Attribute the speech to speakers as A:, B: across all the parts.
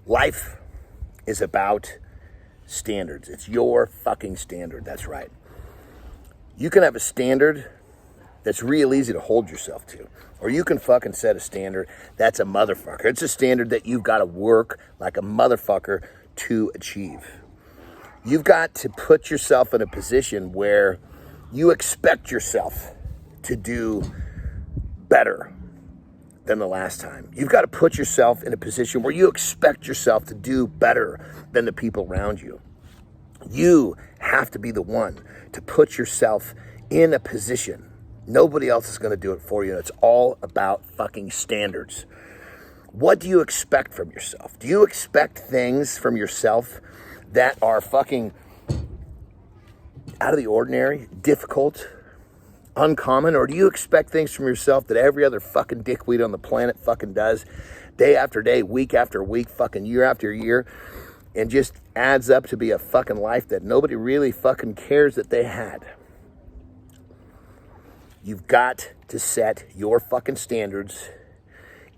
A: Life is about standards. It's your fucking standard. That's right. You can have a standard that's real easy to hold yourself to. Or you can fucking set a standard that's a motherfucker. It's a standard that you've got to work like a motherfucker to achieve. You've got to put yourself in a position where you expect yourself to do better than the last time. You've got to put yourself in a position where you expect yourself to do better than the people around you. You have to be the one to put yourself in a position. Nobody else is going to do it for you. It's all about fucking standards. What do you expect from yourself? Do you expect things from yourself that are fucking out of the ordinary, difficult, uncommon? Or do you expect things from yourself that every other fucking dickweed on the planet fucking does, day after day, week after week, fucking year after year, and just adds up to be a fucking life that nobody really fucking cares that they had? You've got to set your fucking standards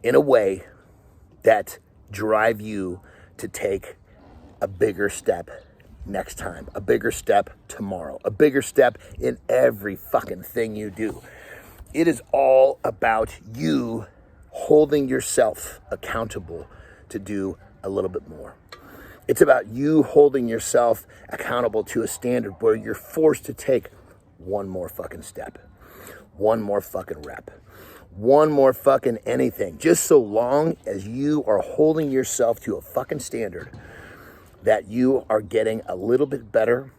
A: in a way that drive you to take a bigger step next time, a bigger step tomorrow, a bigger step in every fucking thing you do. It is all about you holding yourself accountable to do a little bit more. It's about you holding yourself accountable to a standard where you're forced to take one more fucking step, one more fucking rep, one more fucking anything, just so long as you are holding yourself to a fucking standard that you are getting a little bit better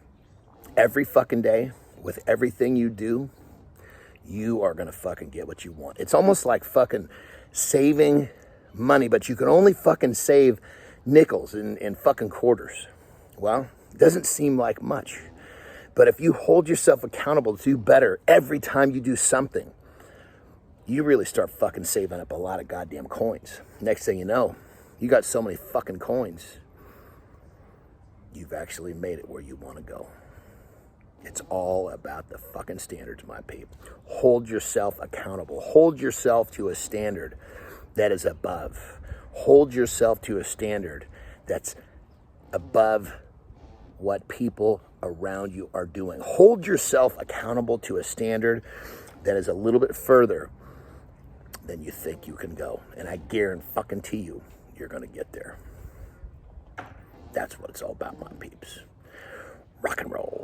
A: every fucking day with everything you do. You are gonna fucking get what you want. It's almost like fucking saving money, but you can only fucking save nickels and fucking quarters. Well, it doesn't seem like much. But if you hold yourself accountable to do better every time you do something, you really start fucking saving up a lot of goddamn coins. Next thing you know, you got so many fucking coins, you've actually made it where you want to go. It's all about the fucking standards, my people. Hold yourself accountable. Hold yourself to a standard that is above. Hold yourself to a standard that's above what people around you are doing. Hold yourself accountable to a standard that is a little bit further than you think you can go. And I guarantee you, you're going to get there. That's what it's all about, my peeps. Rock and roll.